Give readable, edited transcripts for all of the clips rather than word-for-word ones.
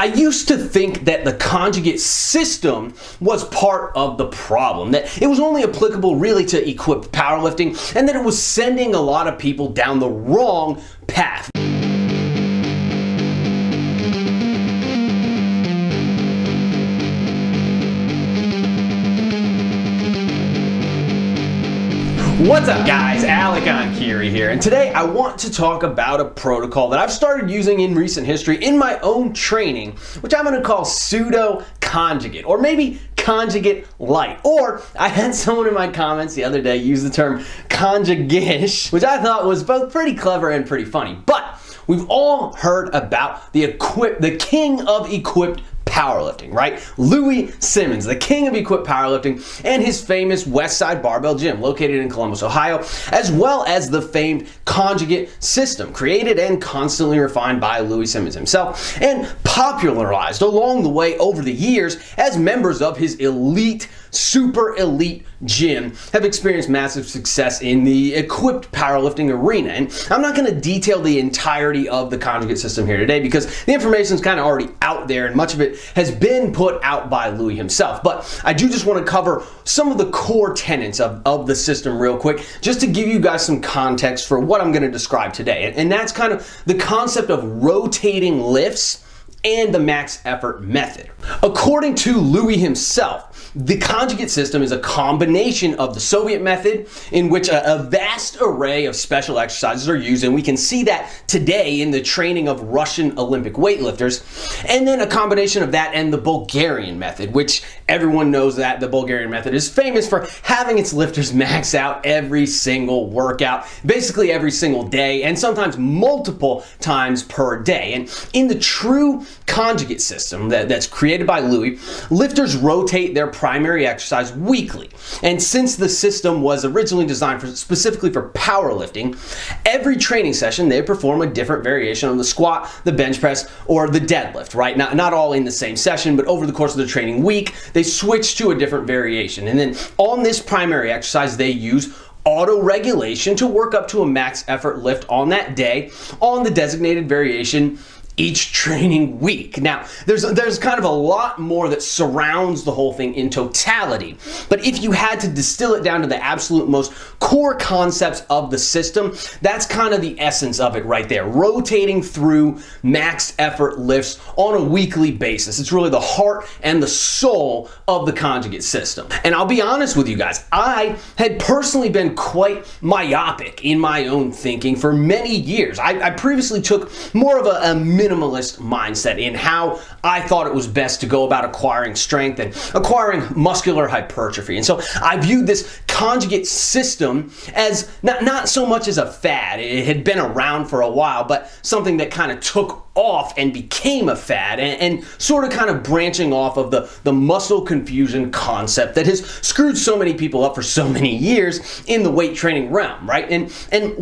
I used to think that the conjugate system was part of the problem, that it was only applicable really to equipped powerlifting, and that it was sending a lot of people down the wrong path. What's up guys, Enkiri here, and today I want to talk about a protocol that I've started using in recent history in my own training, which I'm going to call pseudo conjugate, or maybe conjugate light. Or I had someone in my comments the other day use the term conjugish, which I thought was both pretty clever and pretty funny. But we've all heard about the king of equipped powerlifting, right? Louie Simmons, the king of equipped powerlifting, and his famous Westside Barbell Gym located in Columbus, Ohio, as well as the famed conjugate system created and constantly refined by Louie Simmons himself and popularized along the way over the years as members of his elite, super elite gym have experienced massive success in the equipped powerlifting arena. And I'm not going to detail the entirety of the conjugate system here today because the information is kind of already out there and much of it has been put out by Louie himself. But I do just want to cover some of the core tenets of the system real quick, just to give you guys some context for what I'm going to describe today. And that's kind of the concept of rotating lifts and the max effort method. According to Louie himself, the conjugate system is a combination of the Soviet method, in which a vast array of special exercises are used, and we can see that today in the training of Russian Olympic weightlifters, and then a combination of that and the Bulgarian method, which everyone knows that the Bulgarian method is famous for having its lifters max out every single workout, basically every single day, and sometimes multiple times per day. And in the true conjugate system that's created by Louie, lifters rotate their primary exercise weekly. And since the system was originally designed specifically for powerlifting, every training session they perform a different variation on the squat, the bench press, or the deadlift, right? Not all in the same session, but over the course of the training week, they switch to a different variation. And then on this primary exercise, they use auto-regulation to work up to a max effort lift on that day on the designated variation each training week. Now, there's kind of a lot more that surrounds the whole thing in totality, but if you had to distill it down to the absolute most core concepts of the system, that's kind of the essence of it right there, rotating through max effort lifts on a weekly basis. It's really the heart and the soul of the conjugate system. And I'll be honest with you guys, I had personally been quite myopic in my own thinking for many years. I previously took more of a minimalist mindset in how I thought it was best to go about acquiring strength and acquiring muscular hypertrophy. And so I viewed this conjugate system as not so much as a fad. It had been around for a while, but something that kind of took off and became a fad, and sort of kind of branching off of the muscle confusion concept that has screwed so many people up for so many years in the weight training realm, right? And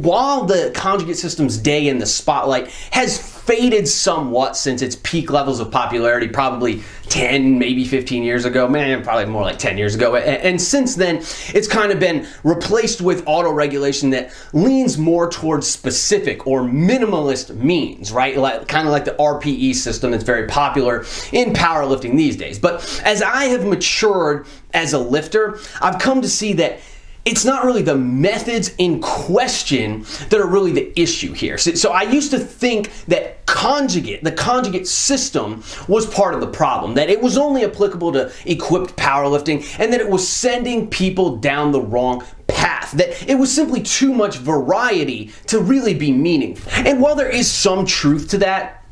while the conjugate system's day in the spotlight has faded somewhat since its peak levels of popularity probably 10, maybe 15 years ago, man, probably more like 10 years ago. And since then, it's kind of been replaced with auto-regulation that leans more towards specific or minimalist means, right? Kind of like the RPE system that's very popular in powerlifting these days. But as I have matured as a lifter, I've come to see that it's not really the methods in question that are really the issue here. So I used to think that the conjugate system was part of the problem, that it was only applicable to equipped powerlifting, and that it was sending people down the wrong path, that it was simply too much variety to really be meaningful. And while there is some truth to that,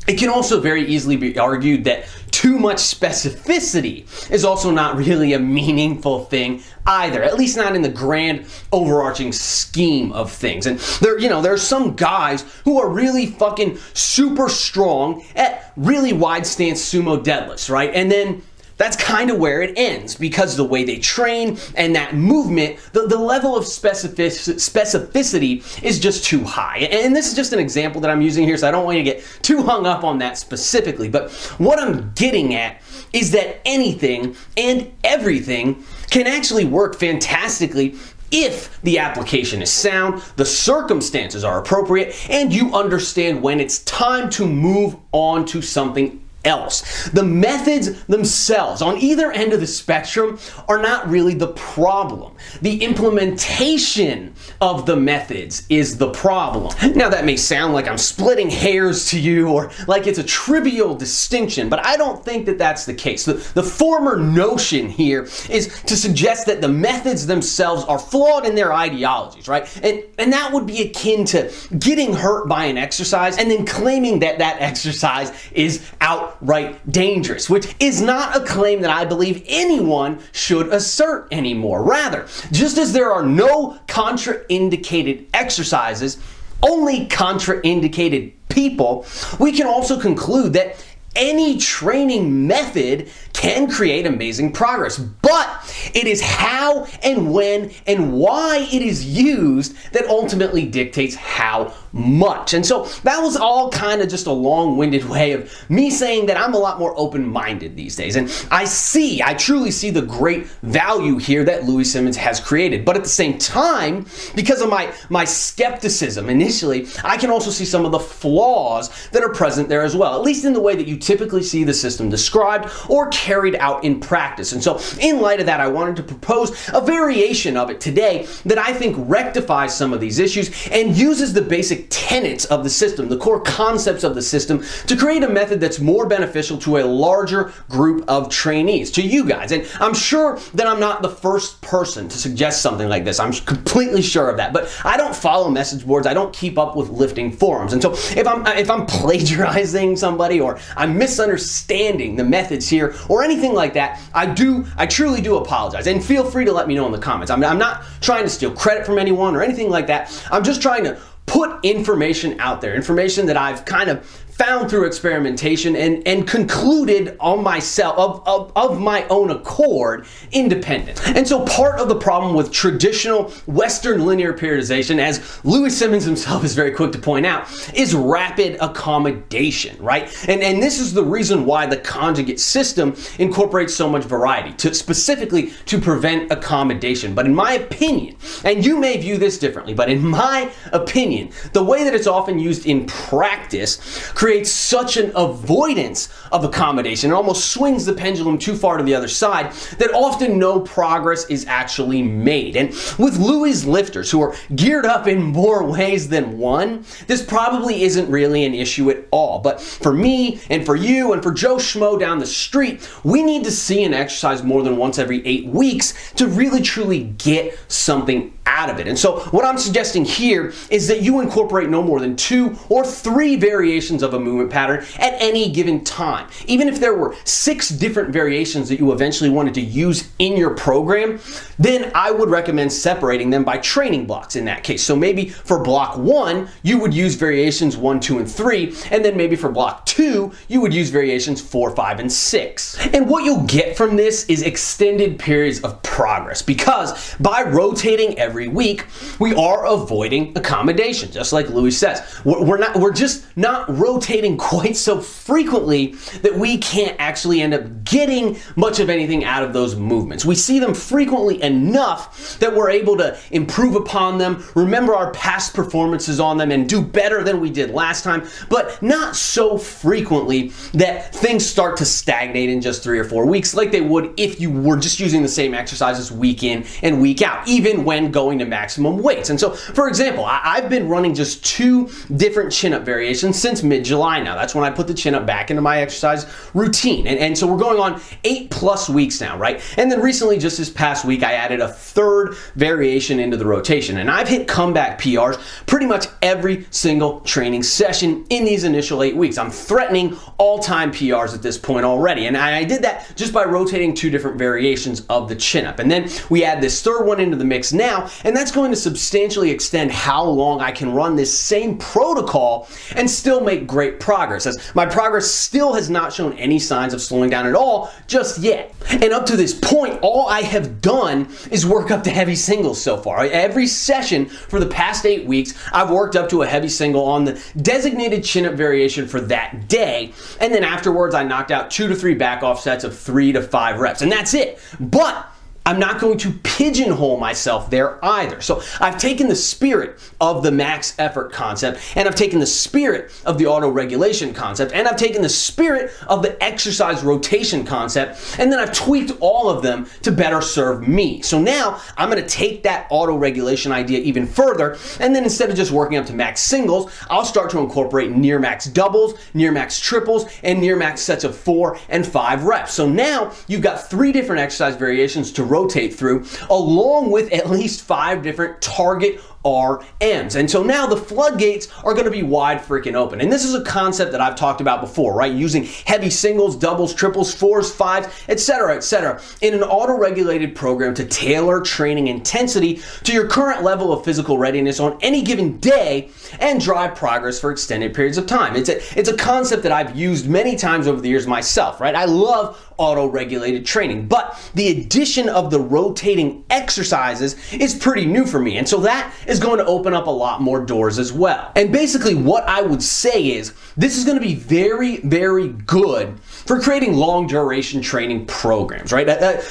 it can also very easily be argued that too much specificity is also not really a meaningful thing either, at least not in the grand overarching scheme of things. And there are some guys who are really fucking super strong at really wide stance sumo deadlifts, right? And then that's kind of where it ends, because the way they train and that movement, the level of specificity is just too high. And this is just an example that I'm using here, so I don't want you to get too hung up on that specifically. But what I'm getting at is that anything and everything can actually work fantastically if the application is sound, the circumstances are appropriate, and you understand when it's time to move on to something else. The methods themselves on either end of the spectrum are not really the problem. The implementation of the methods is the problem. Now that may sound like I'm splitting hairs to you or like it's a trivial distinction, but I don't think that that's the case. The former notion here is to suggest that the methods themselves are flawed in their ideologies, right? And that would be akin to getting hurt by an exercise and then claiming that that exercise is outright dangerous, which is not a claim that I believe anyone should assert anymore. Rather, just as there are no contraindicated exercises, only contraindicated people, we can also conclude that any training method can create amazing progress, but it is how and when and why it is used that ultimately dictates how much. And so that was all kind of just a long-winded way of me saying that I'm a lot more open-minded these days. And I truly see the great value here that Louie Simmons has created. But at the same time, because of my skepticism initially, I can also see some of the flaws that are present there as well, at least in the way that you typically see the system described or carried out in practice. And so in light of that, I wanted to propose a variation of it today that I think rectifies some of these issues and uses the basic tenets of the system, the core concepts of the system, to create a method that's more beneficial to a larger group of trainees, to you guys. And I'm sure that I'm not the first person to suggest something like this. I'm completely sure of that. But I don't follow message boards. I don't keep up with lifting forums. And so if I'm plagiarizing somebody or I'm misunderstanding the methods here or anything like that, I truly do apologize. And feel free to let me know in the comments. I'm not trying to steal credit from anyone or anything like that. I'm just trying to put information out there, information that I've kind of found through experimentation and concluded on myself of my own accord, independent. And so part of the problem with traditional Western linear periodization, as Louie Simmons himself is very quick to point out, is rapid accommodation, right? And this is the reason why the conjugate system incorporates so much variety, specifically to prevent accommodation. But in my opinion, and you may view this differently, but in my opinion, the way that it's often used in practice creates such an avoidance of accommodation. It almost swings the pendulum too far to the other side that often no progress is actually made. And with Louie's lifters, who are geared up in more ways than one, this probably isn't really an issue at all. But for me and for you and for Joe Shmoe down the street, we need to see an exercise more than once every 8 weeks to really truly get something out of it. And so what I'm suggesting here is that you incorporate no more than 2 or 3 variations of a movement pattern at any given time. Even if there were 6 different variations that you eventually wanted to use in your program, then I would recommend separating them by training blocks in that case. So maybe for block 1, you would use variations 1, 2, and 3, and then maybe for block 2, you would use variations 4, 5, and 6. And what you'll get from this is extended periods of progress, because by rotating every week, we are avoiding accommodation, just like Louie says. We're just not rotating quite so frequently that we can't actually end up getting much of anything out of those movements. We see them frequently enough that we're able to improve upon them, remember our past performances on them, and do better than we did last time, but not so frequently that things start to stagnate in just 3 or 4 weeks like they would if you were just using the same exercises week in and week out, even when going to maximum weights. And so, for example, I've been running just 2 different chin-up variations since mid-July now. That's when I put the chin-up back into my exercise routine. And so we're going on 8+ weeks now, right? And then recently, just this past week, I added a 3rd variation into the rotation. And I've hit comeback PRs pretty much every single training session in these initial 8 weeks. I'm threatening all-time PRs at this point already. And I did that just by rotating 2 different variations of the chin-up. And then we add this 3rd one into the mix now, and that's going to substantially extend how long I can run this same protocol and still make great progress, as my progress still has not shown any signs of slowing down at all just yet. And up to this point, all I have done is work up to heavy singles so far. Every session for the past 8 weeks, I've worked up to a heavy single on the designated chin-up variation for that day, and then afterwards I knocked out 2 to 3 back off sets of 3 to 5 reps, and that's it. But I'm not going to pigeonhole myself there either. So I've taken the spirit of the max effort concept, and I've taken the spirit of the auto regulation concept, and I've taken the spirit of the exercise rotation concept, and then I've tweaked all of them to better serve me. So now I'm going to take that auto regulation idea even further, and then instead of just working up to max singles, I'll start to incorporate near max doubles, near max triples, and near max sets of 4 and 5 reps. So now you've got 3 different exercise variations to rotate through, along with at least 5 different target RMs. And so now the floodgates are going to be wide freaking open. And this is a concept that I've talked about before, right? Using heavy singles, doubles, triples, 4s, 5s, etc., in an auto-regulated program to tailor training intensity to your current level of physical readiness on any given day and drive progress for extended periods of time. It's a concept that I've used many times over the years myself, right? I love auto-regulated training, but the addition of the rotating exercises is pretty new for me. And so that is going to open up a lot more doors as well. And basically what I would say is this is going to be very, very good for creating long duration training programs, right?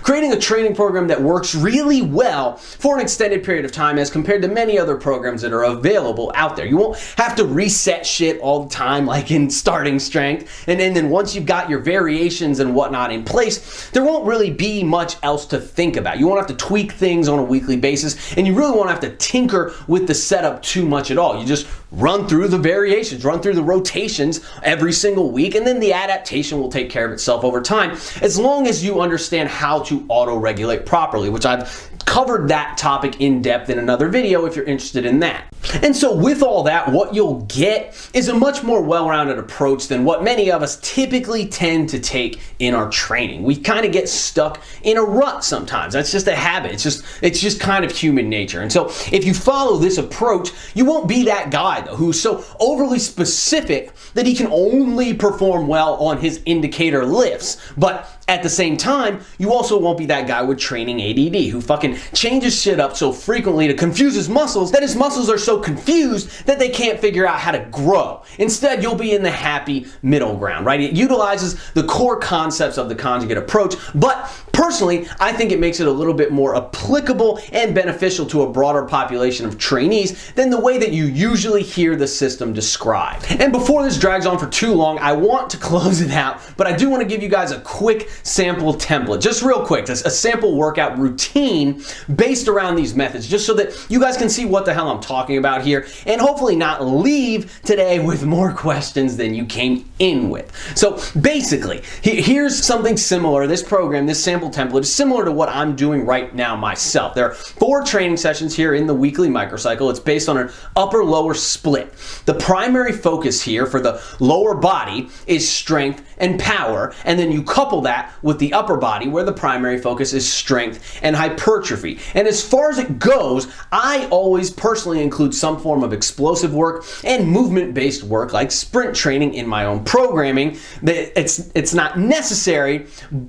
Creating a training program that works really well for an extended period of time as compared to many other programs that are available out there. You won't have to reset shit all the time like in starting strength. And then once you've got your variations and whatnot in place, there won't really be much else to think about. You won't have to tweak things on a weekly basis, and you really won't have to tinker with the setup too much at all. You just run through the variations, run through the rotations every single week, and then the adaptation will take care of itself over time, as long as you understand how to auto-regulate properly, which I've covered that topic in depth in another video if you're interested in that. And so with all that, what you'll get is a much more well-rounded approach than what many of us typically tend to take in our training. We kind of get stuck in a rut sometimes. That's just a habit. It's just kind of human nature. And so if you follow this approach, you won't be that guy though who's so overly specific that he can only perform well on his indicator lifts. But at the same time, you also won't be that guy with training ADD who fucking changes shit up so frequently to confuse his muscles that his muscles are so confused that they can't figure out how to grow. Instead, you'll be in the happy middle ground, right? It utilizes the core concepts of the conjugate approach, but personally, I think it makes it a little bit more applicable and beneficial to a broader population of trainees than the way that you usually hear the system described. And before this drags on for too long, I want to close it out, but I do want to give you guys a quick sample template, just real quick, a sample workout routine based around these methods, just so that you guys can see what the hell I'm talking about here, and hopefully not leave today with more questions than you came in with. So basically, here's something similar. This program, this sample template is similar to what I'm doing right now myself. There are 4 training sessions here in the weekly microcycle. It's based on an upper-lower split. The primary focus here for the lower body is strength and power, and then you couple that with the upper body where the primary focus is strength and hypertrophy. And as far as it goes, I always personally include some form of explosive work and movement-based work like sprint training in my own programming. It's not necessary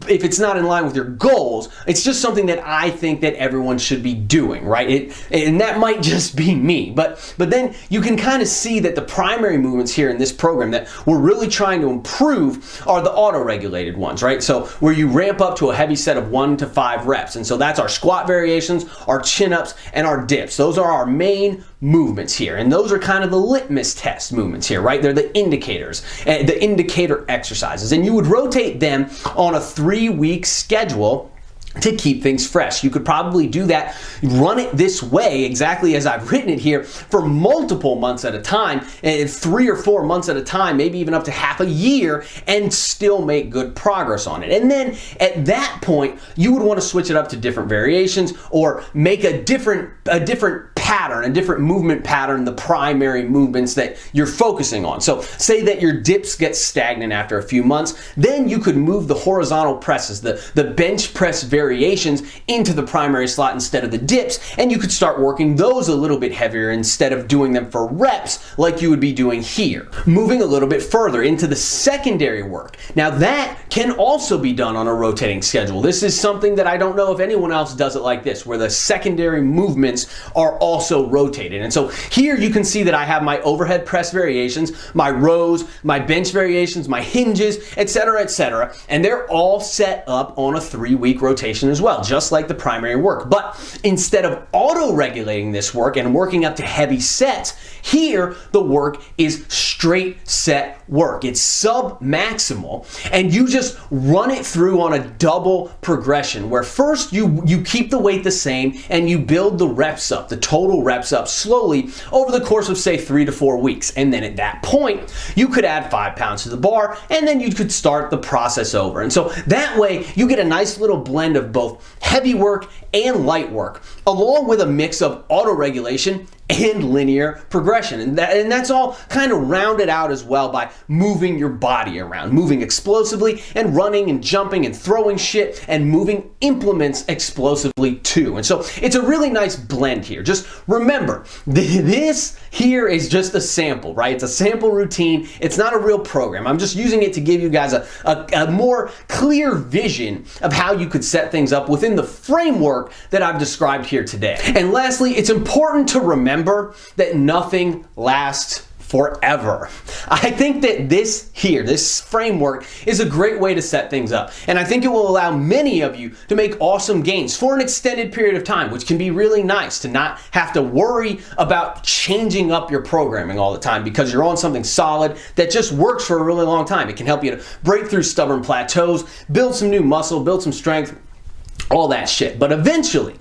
if it's not in line with your goals. It's just something that I think that everyone should be doing, right? And that might just be me, but then you can kind of see that the primary movements here in this program that we're really trying to improve are the auto-regulated ones, right? So where you ramp up to a heavy set of 1 to 5 reps. And so that's our squat variations, our chin-ups, and our dips. Those are our main movements here. And those are kind of the litmus test movements here, right? They're the indicators, the indicator exercises. And you would rotate them on a 3-week schedule to keep things fresh. You could probably do that, run it this way exactly as I've written it here for multiple months at a time, and 3 or 4 months at a time, maybe even up to half a year, and still make good progress on it. And then at that point, you would want to switch it up to different variations or make a different pattern, a different movement pattern, the primary movements that you're focusing on. So say that your dips get stagnant after a few months, then you could move the horizontal presses, the bench press variations into the primary slot instead of the dips, and you could start working those a little bit heavier instead of doing them for reps like you would be doing here. Moving a little bit further into the secondary work. Now that can also be done on a rotating schedule. This is something that I don't know if anyone else does it like this, where the secondary movements are also rotated. And so here you can see that I have my overhead press variations, my rows, my bench variations, my hinges, etc., and they're all set up on a 3-week rotation as well, just like the primary work. But instead of auto-regulating this work and working up to heavy sets, here the work is straight set work. It's sub-maximal, and you just run it through on a double progression, where first you keep the weight the same and you build the reps up, the total reps up slowly over the course of, say, 3 to 4 weeks. And then at that point, you could add 5 pounds to the bar, and then you could start the process over. And so that way you get a nice little blend of both heavy work and light work, along with a mix of auto-regulation and linear progression. And that's all kind of rounded out as well by moving your body around, moving explosively and running and jumping and throwing shit and moving implements explosively too. And so it's a really nice blend here. Just remember, this here is just a sample, right? It's a sample routine. It's not a real program. I'm just using it to give you guys a more clear vision of how you could set things up within the framework that I've described here today. And lastly, it's important to remember that nothing lasts forever. I think that this framework is a great way to set things up, and I think it will allow many of you to make awesome gains for an extended period of time, which can be really nice to not have to worry about changing up your programming all the time because you're on something solid that just works for a really long time. It can help you to break through stubborn plateaus, build some new muscle, build some strength, all that shit. But eventually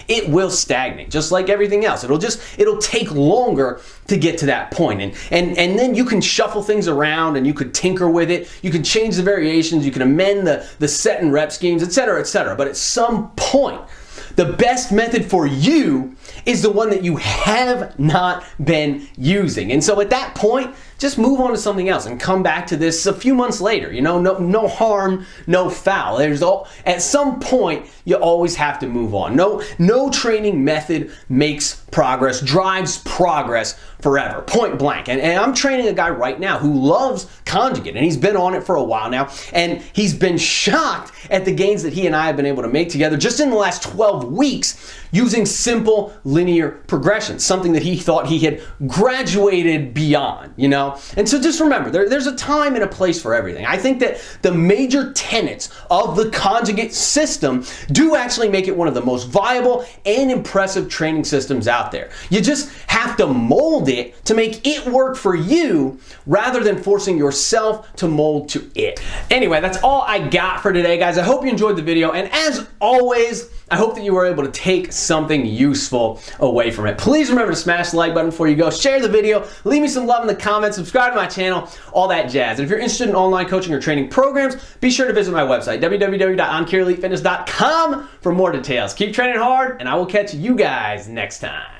it will stagnate, just like everything else. It'll take longer to get to that point. And then you can shuffle things around and you could tinker with it. You can change the variations, you can amend the set and rep schemes, etc. But at some point, the best method for you is the one that you have not been using. And so at that point, just move on to something else and come back to this a few months later. You know, no harm, no foul. At some point, you always have to move on. No training method makes progress, drives progress forever, point blank. And I'm training a guy right now who loves conjugate, and he's been on it for a while now, and he's been shocked at the gains that he and I have been able to make together just in the last 12 weeks using simple linear progression, something that he thought he had graduated beyond, you know? And so just remember, there's a time and a place for everything. I think that the major tenets of the conjugate system do actually make it one of the most viable and impressive training systems out there. You just have to mold it to make it work for you rather than forcing yourself to mold to it. Anyway, that's all I got for today, guys. I hope you enjoyed the video, and as always, I hope that you were able to take something useful away from it. Please remember to smash the like button before you go, share the video, leave me some love in the comments, subscribe to my channel, all that jazz. And if you're interested in online coaching or training programs, be sure to visit my website, www.enkirielitefitness.com, for more details. Keep training hard, and I will catch you guys next time.